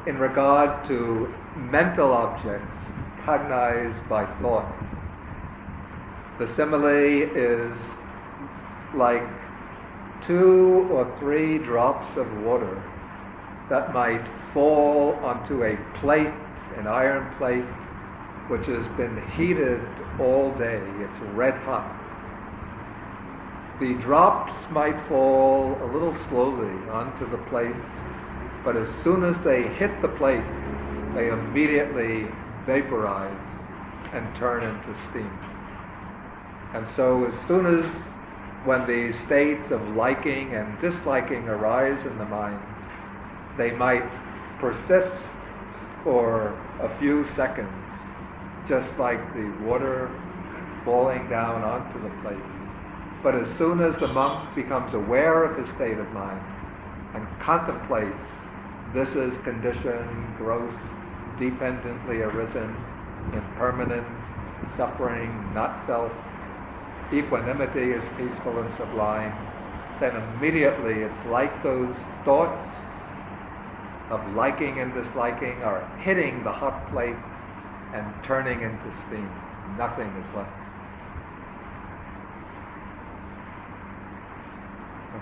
in regard to mental objects cognized by thought. The simile is like 2 or 3 drops of water that might fall onto a plate, an iron plate, which has been heated all day. It's red hot. The drops might fall a little slowly onto the plate, but as soon as they hit the plate, they immediately vaporize and turn into steam. And so as soon as when these states of liking and disliking arise in the mind, they might persist for a few seconds, just like the water falling down onto the plate. But as soon as the monk becomes aware of his state of mind and contemplates this is conditioned, gross, dependently arisen, impermanent, suffering, not self, equanimity is peaceful and sublime, then immediately it's like those thoughts of liking and disliking are hitting the hot plate and turning into steam. Nothing is left.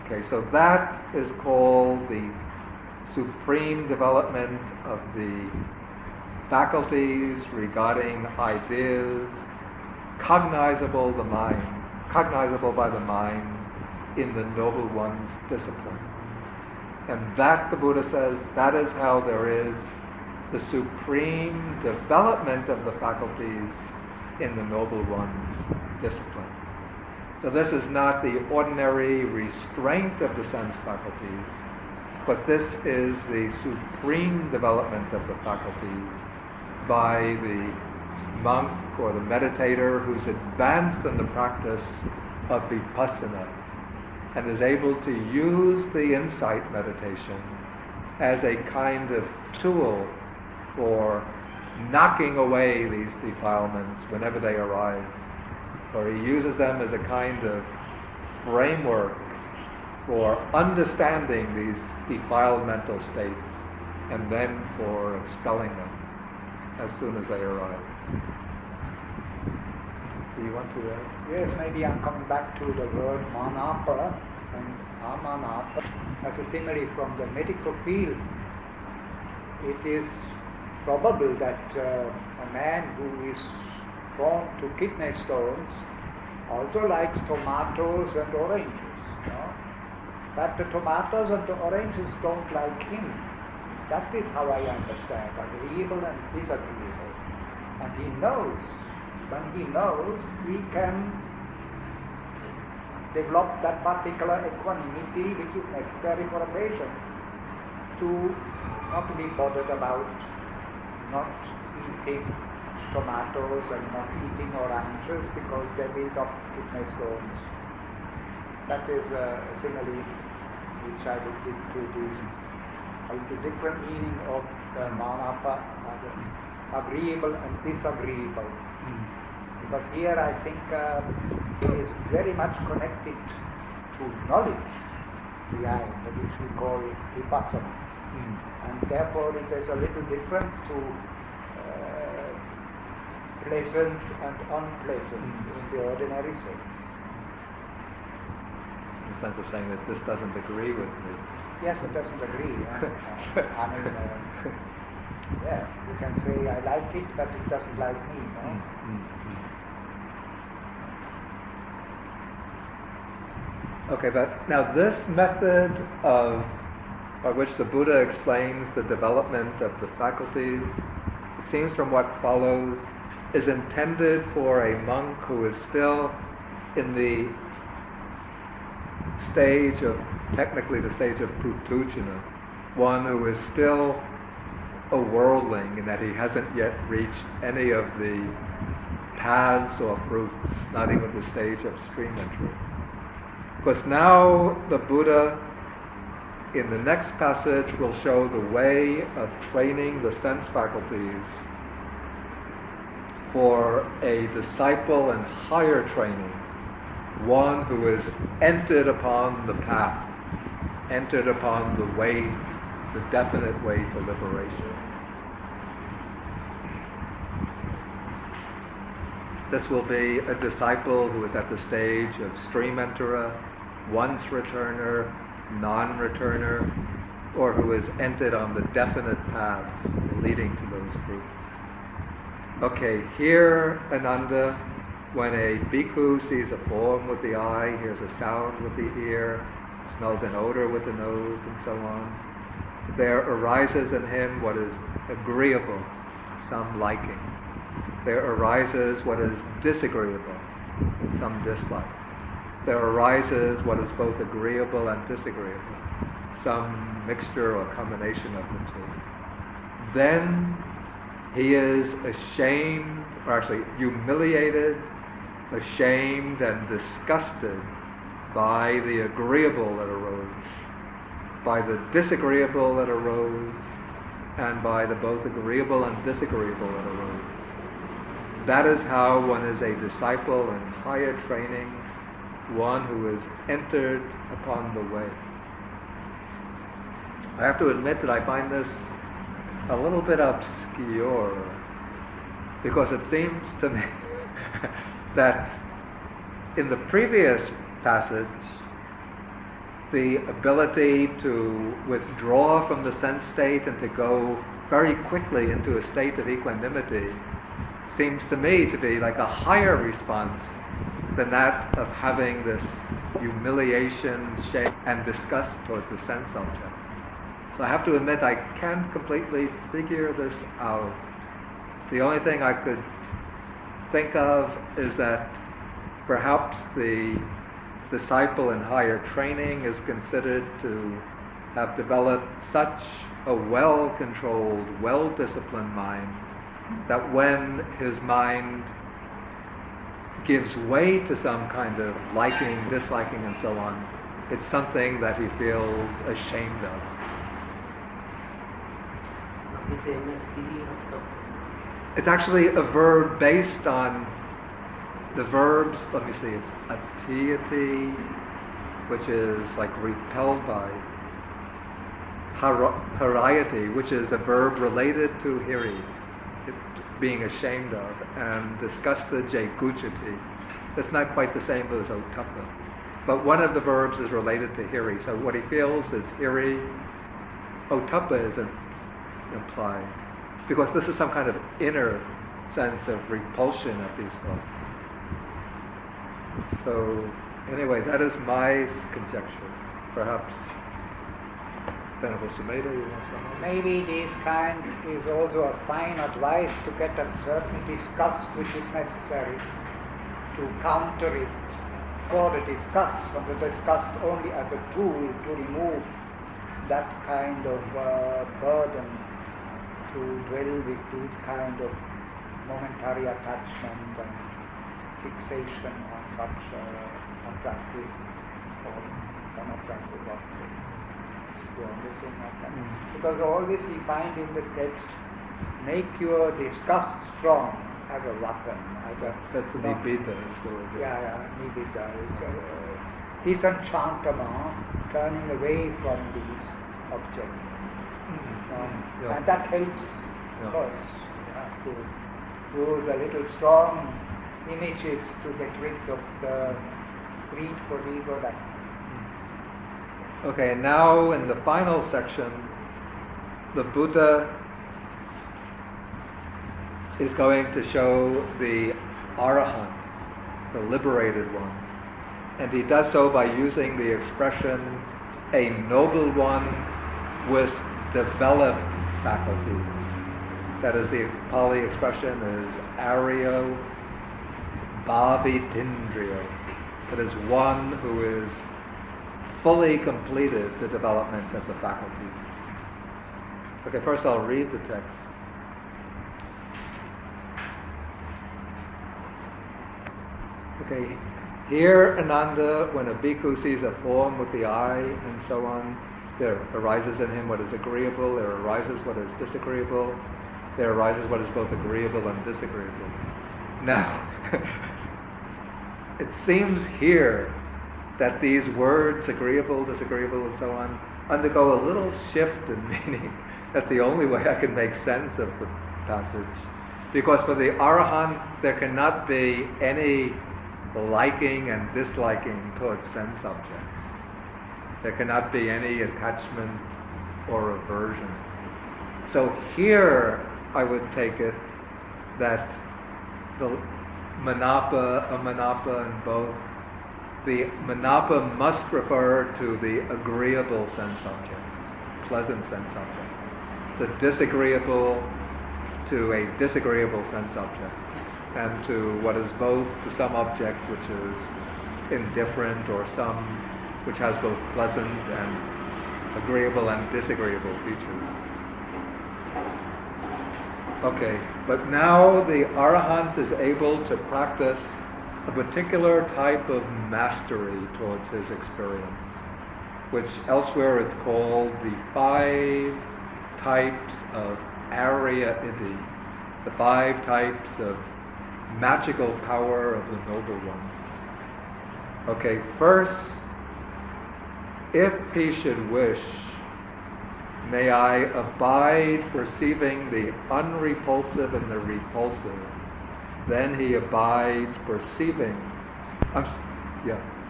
Okay, so that is called the supreme development of the faculties regarding ideas cognizable by the mind in the Noble One's discipline. And that, the Buddha says, that is how there is the supreme development of the faculties in the Noble One's discipline. So this is not the ordinary restraint of the sense faculties, but this is the supreme development of the faculties by the monk or the meditator who's advanced in the practice of vipassana and is able to use the insight meditation as a kind of tool for knocking away these defilements whenever they arise. Or he uses them as a kind of framework for understanding these defiled mental states and then for expelling them as soon as they arise. Do you want to add? Yes, maybe I'm coming back to the word manapa and amanapa as a simile from the medical field. It is probable that a man who is prone to kidney stones also likes tomatoes and oranges. No? But the tomatoes and the oranges don't like him. That is how I understand, agreeable and disagreeable. And he knows, when he knows, he can develop that particular equanimity which is necessary for a patient to not be bothered about not eating tomatoes and not eating oranges because they build up kidney stones. That is a simile which I would give to this, the different meaning of manapa, agreeable and disagreeable. Because here I think it is very much connected to knowledge behind, which we call vipassana. And therefore it is a little difference to pleasant and unpleasant in the ordinary sense. In the sense of saying that this doesn't agree with me. Yes, it doesn't agree. I mean, yeah, you can say I like it, but it doesn't like me. No? Okay, but now this method by which the Buddha explains the development of the faculties, it seems from what follows, is intended for a monk who is still in the stage of, technically the stage of putujana, one who is still a worldling in that he hasn't yet reached any of the paths or fruits, not even the stage of stream entry. Because now the Buddha, in the next passage, will show the way of training the sense faculties for a disciple in higher training, one who has entered upon the path, entered upon the way the definite way to liberation. This will be a disciple who is at the stage of stream enterer, once returner, non-returner, or who has entered on the definite paths leading to those fruits. Okay, here, Ananda, when a bhikkhu sees a form with the eye, hears a sound with the ear, smells an odor with the nose, and so on, there arises in him what is agreeable, some liking. There arises what is disagreeable, some dislike. There arises what is both agreeable and disagreeable, some mixture or combination of the two. Then he is ashamed, or actually humiliated, ashamed and disgusted by the agreeable that arose, by the disagreeable that arose, and by the both agreeable and disagreeable that arose. That is how one is a disciple in higher training, one who has entered upon the way. I have to admit that I find this a little bit obscure, because it seems to me that in the previous passage, the ability to withdraw from the sense state and to go very quickly into a state of equanimity seems to me to be like a higher response than that of having this humiliation, shame, and disgust towards the sense object. So I have to admit I can't completely figure this out. The only thing I could think of is that perhaps the disciple in higher training is considered to have developed such a well-controlled, well-disciplined mind that when his mind gives way to some kind of liking, disliking, and so on, it's something that he feels ashamed of. It's actually a verb based on the verbs, let me see, it's atiyati, which is like repelled by, harayati, which is a verb related to hiri, being ashamed of, and disgusted, jaguchati. That's not quite the same as otapa. But one of the verbs is related to hiri, so what he feels is hiri, otapa isn't implied, because this is some kind of inner sense of repulsion of these thoughts. So, anyway, that is my conjecture. Perhaps Venerable Sumedha, you want something? Maybe this kind is also a fine advice to get a certain disgust which is necessary to counter it, for the disgust, or the disgust only as a tool to remove that kind of burden, to dwell with this kind of momentary attachment and fixation on such attractive or unattractive object. It's the only thing I can. Because always we find in the text, make your disgust strong as a weapon, as a... That's the nibbida. Nibbida. It's a disenchantment, turning away from these objects. And that helps, of course. You have to use a little strong images to get rid of the greed for these or that. Okay, and now in the final section, the Buddha is going to show the arahant, the liberated one. And he does so by using the expression, a noble one with developed faculties. That is, the Pali expression is aryo bhavitindriyo. That is one who is fully completed the development of the faculties. Okay, first I'll read the text. Okay, here, Ananda, when a bhikkhu sees a form with the eye and so on, there arises in him what is agreeable, there arises what is disagreeable, there arises what is both agreeable and disagreeable. Now, it seems here that these words, agreeable, disagreeable, and so on, undergo a little shift in meaning. That's the only way I can make sense of the passage. Because for the arahant, there cannot be any liking and disliking towards sense objects. There cannot be any attachment or aversion. So here, I would take it that the manapa, amanapa, and both, the manapa must refer to the agreeable sense object, pleasant sense object. The disagreeable to a disagreeable sense object, and to what is both to some object which is indifferent, or some which has both pleasant and agreeable and disagreeable features. Okay, but now the arahant is able to practice a particular type of mastery towards his experience, which elsewhere is called the 5 types of arya-iti, the 5 types of magical power of the noble ones. Okay, first, if he should wish, may I abide perceiving the unrepulsive and the repulsive, then he abides perceiving,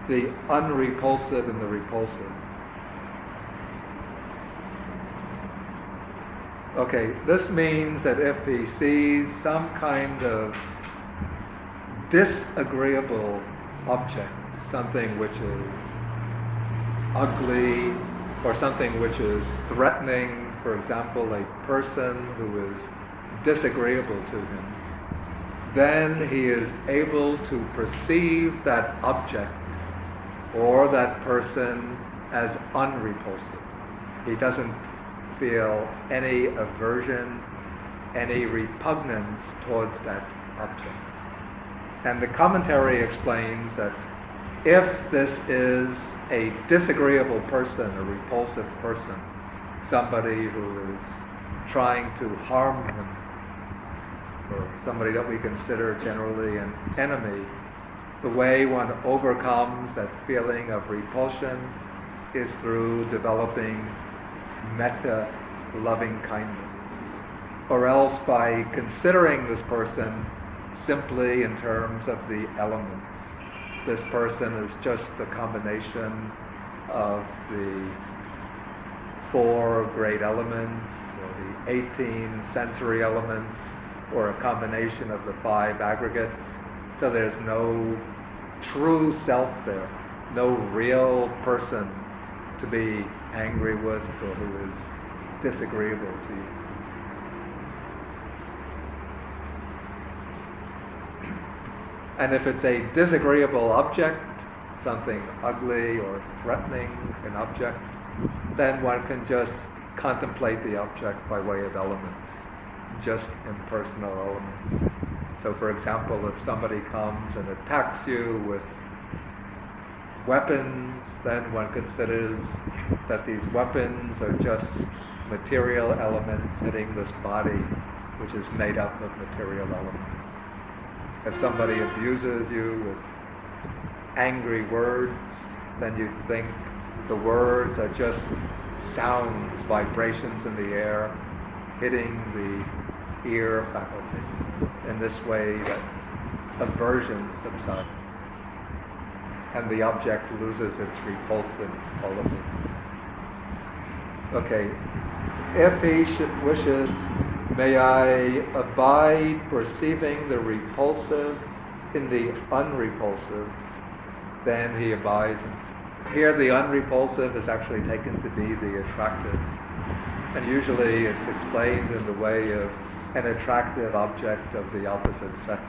the unrepulsive and the repulsive. Okay, this means that if he sees some kind of disagreeable object, something which is ugly, or something which is threatening, for example, a person who is disagreeable to him, then he is able to perceive that object or that person as unrepulsive. He doesn't feel any aversion, any repugnance towards that object. And the commentary explains that if this is a disagreeable person, a repulsive person, somebody who is trying to harm him, or somebody that we consider generally an enemy, the way one overcomes that feeling of repulsion is through developing metta, loving kindness, or else by considering this person simply in terms of the elements. This person is just a combination of the 4 great elements, or the 18 sensory elements, or a combination of the 5 aggregates. So there's no true self there, no real person to be angry with or who is disagreeable to you. And if it's a disagreeable object, something ugly or threatening an object, then one can just contemplate the object by way of elements, just impersonal elements. So for example, if somebody comes and attacks you with weapons, then one considers that these weapons are just material elements hitting this body, which is made up of material elements. If somebody abuses you with angry words, then you think the words are just sounds, vibrations in the air, hitting the ear faculty. In this way, that aversion subsides, and the object loses its repulsive quality. Okay, if he wishes, may I abide perceiving the repulsive in the unrepulsive, then he abides. Here the unrepulsive is actually taken to be the attractive. And usually it's explained in the way of an attractive object of the opposite sex.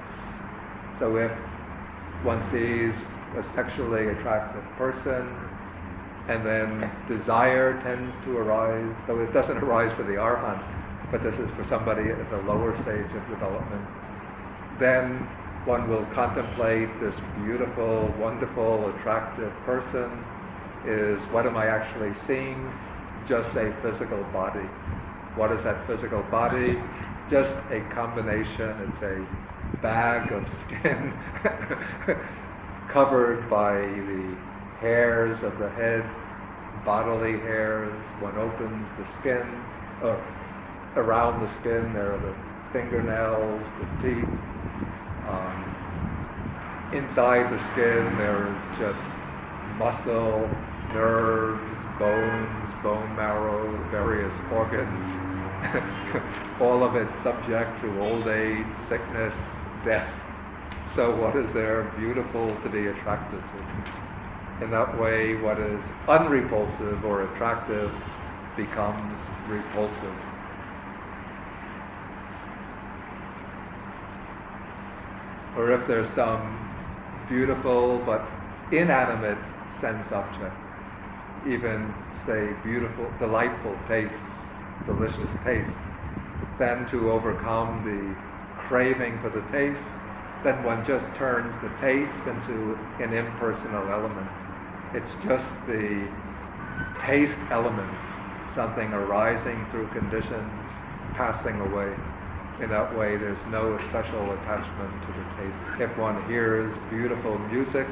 So if one sees a sexually attractive person, and then desire tends to arise, though it doesn't arise for the arahant, but this is for somebody at the lower stage of development, then one will contemplate this beautiful, wonderful, attractive person. What am I actually seeing? Just a physical body. What is that physical body? Just a combination. It's a bag of skin covered by the hairs of the head bodily hairs. One opens the skin, around the skin there are the fingernails, the teeth. Inside the skin there is just muscle, nerves, bones, bone marrow, various organs. All of it subject to old age, sickness, death. So what is there beautiful to be attracted to? In that way, what is unrepulsive or attractive becomes repulsive. Or if there's some beautiful but inanimate sense object, even say beautiful, delightful tastes, delicious tastes, then to overcome the craving for the taste, then one just turns the taste into an impersonal element. It's just the taste element, something arising through conditions, passing away. In that way, there's no special attachment to the taste. If one hears beautiful music,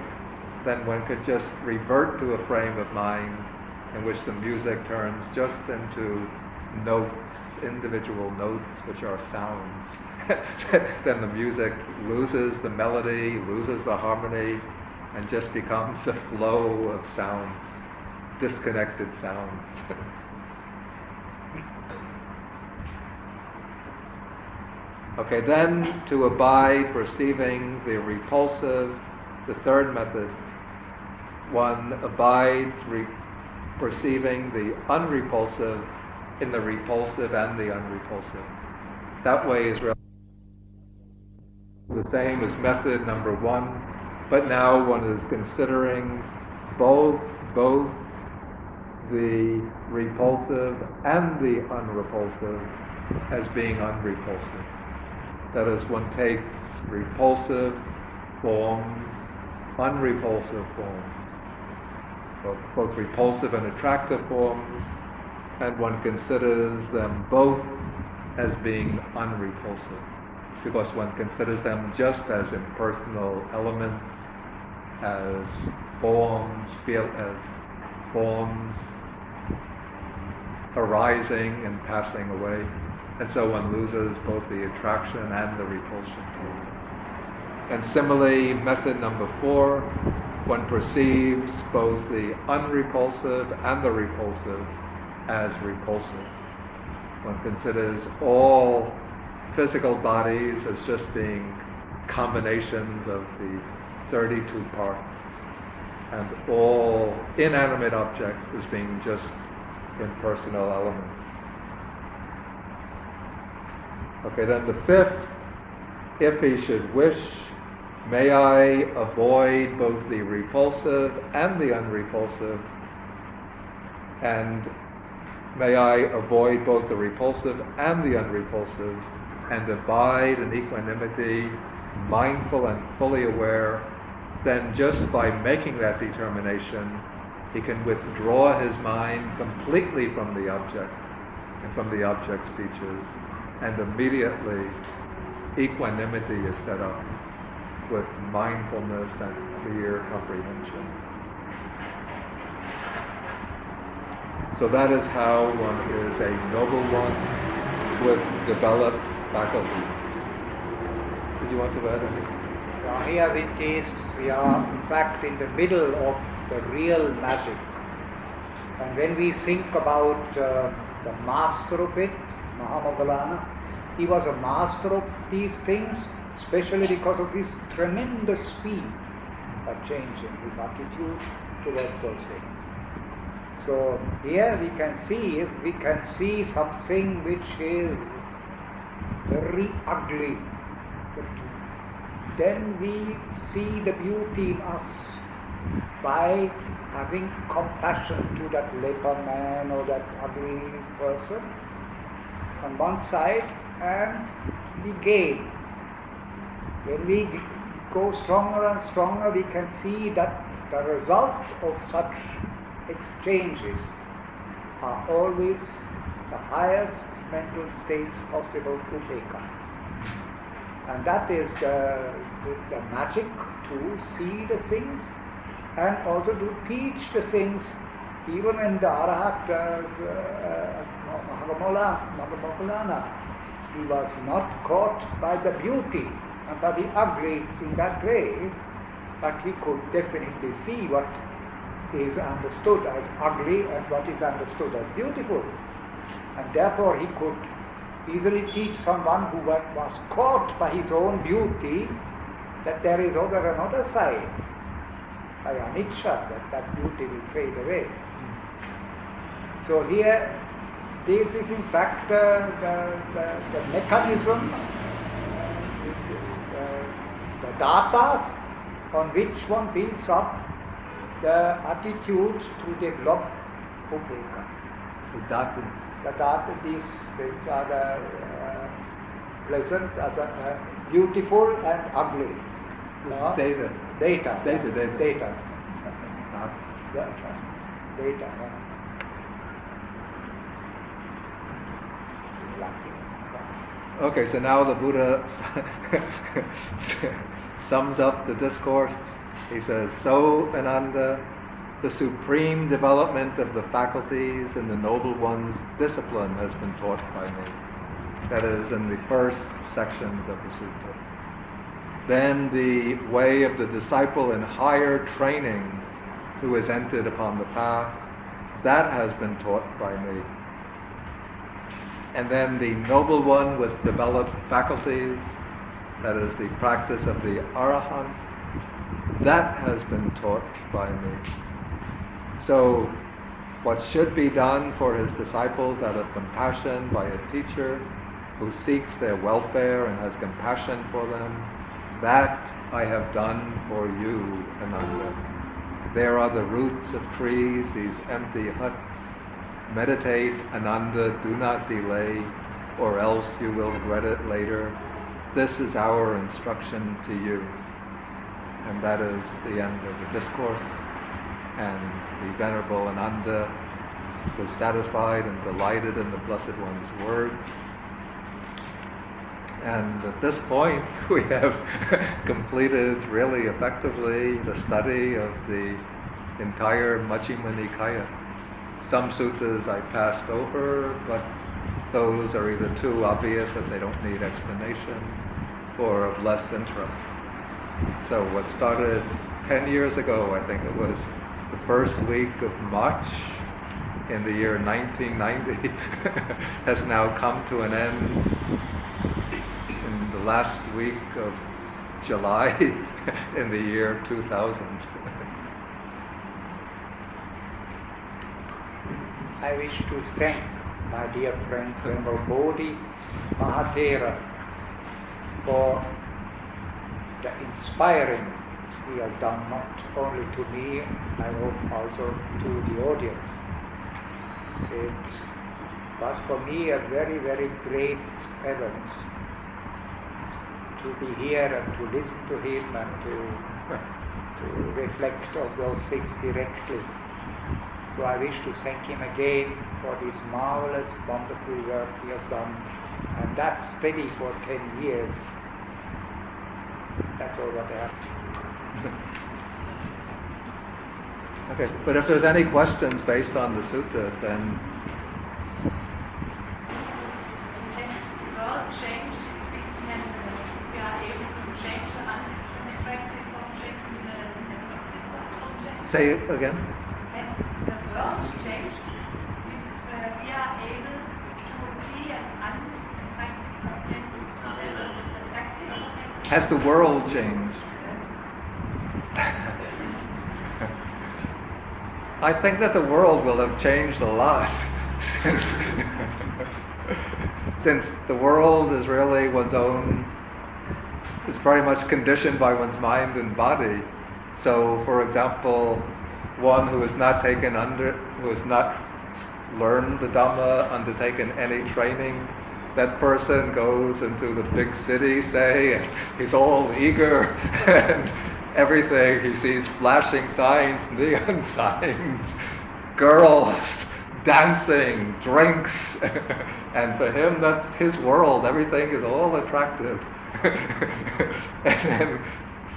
then one could just revert to a frame of mind in which the music turns just into notes, individual notes, which are sounds. Then the music loses the melody, loses the harmony, and just becomes a flow of sounds, disconnected sounds. Okay, then to abide perceiving the repulsive, the third method, one abides perceiving the unrepulsive in the repulsive and the unrepulsive. That way is the same as method number one, but now one is considering both the repulsive and the unrepulsive as being unrepulsive. That is, one takes repulsive forms, unrepulsive forms, both repulsive and attractive forms, and one considers them both as being unrepulsive, because one considers them just as impersonal elements, as forms, arising and passing away. And so one loses both the attraction and the repulsion. And similarly, method number 4, one perceives both the unrepulsive and the repulsive as repulsive. One considers all physical bodies as just being combinations of the 32 parts, and all inanimate objects as being just impersonal elements. Okay, then the 5th, if he should wish, may I avoid both the repulsive and the unrepulsive, and may I avoid both the repulsive and the unrepulsive, and abide in equanimity, mindful and fully aware. Then just by making that determination, he can withdraw his mind completely from the object and from the object's features, and immediately equanimity is set up with mindfulness and clear comprehension. So that is how one is a noble one with developed faculties. Did you want to add anything? Here it is, we are in fact in the middle of the real magic. And when we think about the master of it, Mahamoggallana, he was a master of these things, especially because of his tremendous speed of changing his attitude towards those things. So here we can see something which is very ugly, but then we see the beauty in us by having compassion to that leper man or that ugly person on one side, and we gain. When we go stronger and stronger, we can see that the result of such exchanges are always the highest mental states possible to upekkha. And that is the magic to see the things and also to teach the things even in the arahant Mahamoggallana, he was not caught by the beauty and by the ugly in that way, but he could definitely see what is understood as ugly and what is understood as beautiful. And therefore he could easily teach someone who was caught by his own beauty that there is another side, by anicca, that beauty will fade away. So here, this is in fact the mechanism, the datas on which one builds up the attitude to develop upekkha. The datas. The data, these things are the pleasant, beautiful and ugly. Data. Data. Okay, so now the Buddha sums up the discourse. He says, "So, Ananda, the supreme development of the faculties and the noble one's discipline has been taught by me." That is in the first sections of the sutta. Then the way of the disciple in higher training who has entered upon the path, that has been taught by me. And then the noble one with developed faculties, that is the practice of the arahant, that has been taught by me. So, what should be done for his disciples out of compassion by a teacher who seeks their welfare and has compassion for them, that I have done for you, Ananda. There are the roots of trees, these empty huts. Meditate, Ananda, do not delay, or else you will regret it later. This is our instruction to you. And that is the end of the discourse. And the Venerable Ananda was satisfied and delighted in the Blessed One's words. And at this point, we have completed really effectively the study of the entire Majjhima Nikaya. Some suttas I passed over, but those are either too obvious that they don't need explanation, or of less interest. So what started 10 years ago, I think it was the first week of March in the year 1990, has now come to an end in the last week of July in the year 2000. I wish to thank my dear friend Bhikkhu Bodhi Mahathera for the inspiring he has done, not only to me, I hope also to the audience. It was for me a very, very great event to be here and to listen to him and to reflect on those things directly. So I wish to thank him again for this marvelous, wonderful work he has done, and that steady for 10 years. That's all what I have. Okay, but if there's any questions based on the sutta, then... Has the world changed? We are able to change the unattractive object to the attractive object? Say it again. The world changed since we are able to see an unattractive object as an attractive object. Has the world changed? I think that the world will have changed a lot since the world is really one's own, is very much conditioned by one's mind and body. So, for example, one who has not learned the Dhamma, undertaken any training, that person goes into the big city, say, and he's all eager and everything. He sees flashing signs, neon signs, girls, dancing, drinks, and for him that's his world. Everything is all attractive. And then,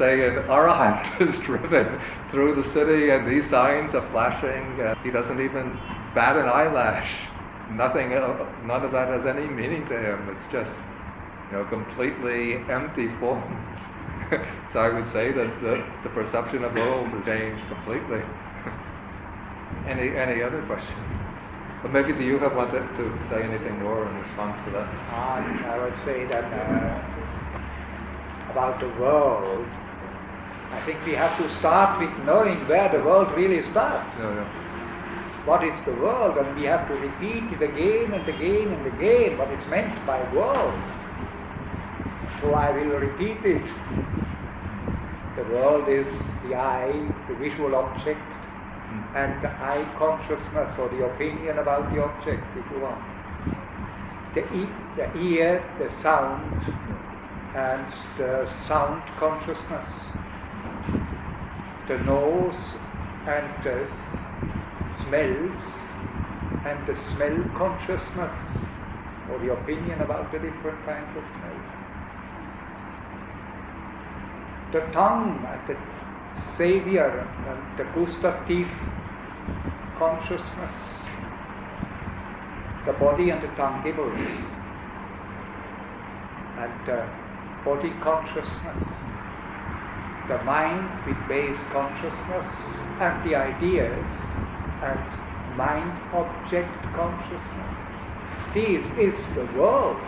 say an arahant is driven through the city and these signs are flashing and he doesn't even bat an eyelash. Nothing, none of that has any meaning to him. It's just, completely empty forms. So I would say that the perception of the world has changed completely. Any other questions? Or maybe do you wanted to say anything more in response to that? I would say that about the world, I think we have to start with knowing where the world really starts. What is the world? And we have to repeat it again and again and again, what is meant by world. So I will repeat it. The world is the eye, the visual object, and the eye consciousness, or the opinion about the object, if you want. The ear, the sound, and the sound consciousness. The nose and the smells, and the smell consciousness, or the opinion about the different kinds of smells. The tongue and the savior and the gustative consciousness. The body and the tangibles, and the body consciousness. The mind with base consciousness and the ideas and mind-object consciousness. This is the world,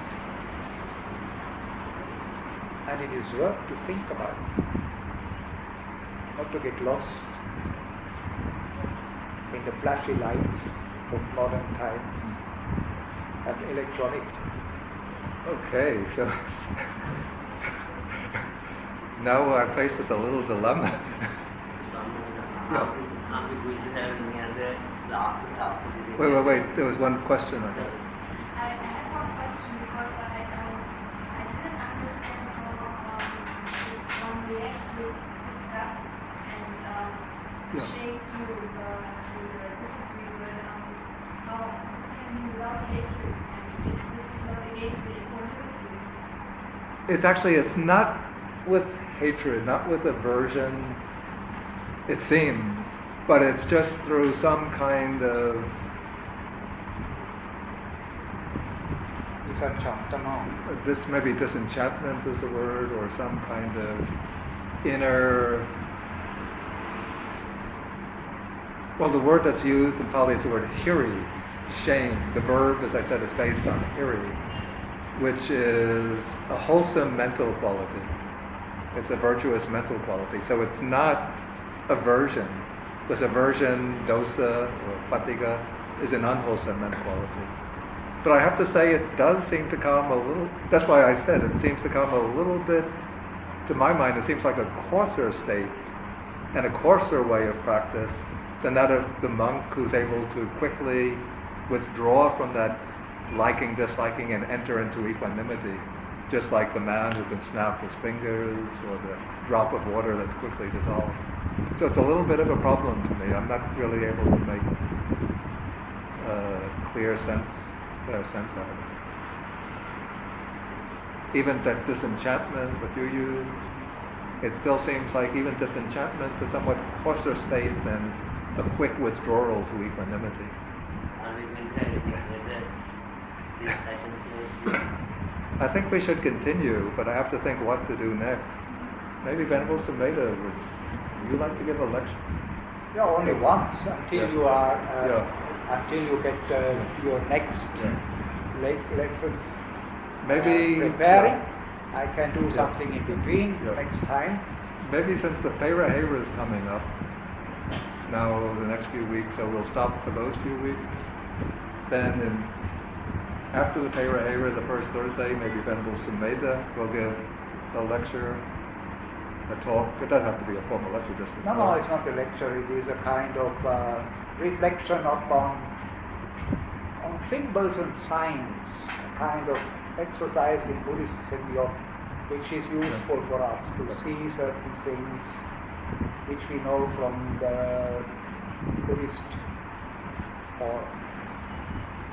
and it is worth to think about, not to get lost in the flashy lights of modern times and electronic. Okay, so now we're faced with a little dilemma. Are we going to have any other classes after this? Wait, there was one question. I have one question because I didn't understand how one reacts with disgust and shame to disagree with how this can be without hatred, and if this is not against the equanimity. It's not with hatred, not with aversion, it seems, but it's just through some kind of maybe disenchantment is the word, or some kind of inner, well, the word that's used in Pali is the word hiri, shame. The verb, as I said, is based on hiri, which is a wholesome mental quality. It's a virtuous mental quality. So it's not aversion, because aversion, dosa, or patiga, is an unwholesome mental quality. But I have to say it does seem to come a little, that's why I said it seems to come a little bit, to my mind, it seems like a coarser state and a coarser way of practice than that of the monk who's able to quickly withdraw from that liking, disliking, and enter into equanimity, just like the man who can snap his fingers, or the drop of water that's quickly dissolved. So it's a little bit of a problem to me. I'm not really able to make clear sense of it. Even that disenchantment that you use, it still seems like even disenchantment is a somewhat coarser state than a quick withdrawal to equanimity. I think we should continue, but I have to think what to do next. Maybe Venerable Sumedha, would you like to give a lecture? Yeah, only once, until you are, until you get your next lessons. Maybe preparing. I can do something in between next time. Maybe since the Perahera is coming up now over the next few weeks, so we'll stop for those few weeks. Then after the Perahera, the first Thursday, maybe Venerable Sumedha will give a lecture, a talk. It doesn't have to be a formal lecture, just a talk. No, it's not a lecture. It is a kind of reflection upon symbols and signs, a kind of exercise in Buddhist symbiont, which is useful for us to see certain things which we know from the Buddhist or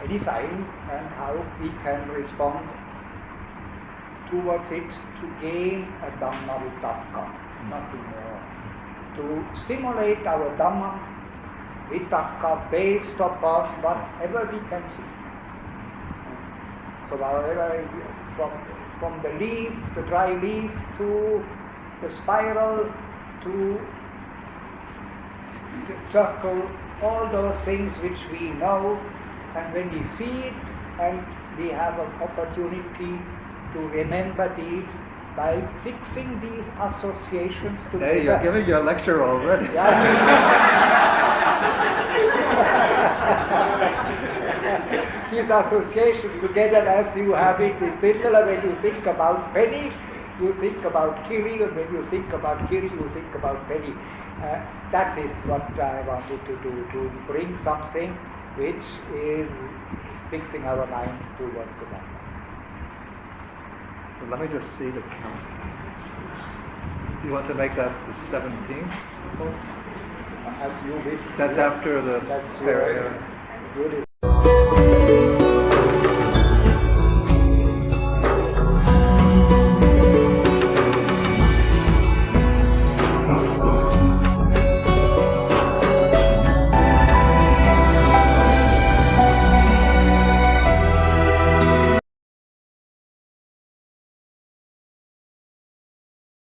any sign, and how we can respond towards it to gain a Dhamma Vitakka. nothing more. To stimulate our Dhamma, Vitakka, based upon whatever we can see. So however, from the leaf, the dry leaf, to the spiral, to the circle, all those things which we know, and when we see it and we have an opportunity to remember these by fixing these associations together. Hey, you're giving your lecture already. These associations together, as you have it, it's similar when you think about penny, you think about kiri, and when you think about kiri, you think about penny. That is what I wanted to do, to bring something which is fixing our mind towards the Dhamma. So let me just see the count. You want to make that the 17th? As you wish. That's after the That's prayer. your good.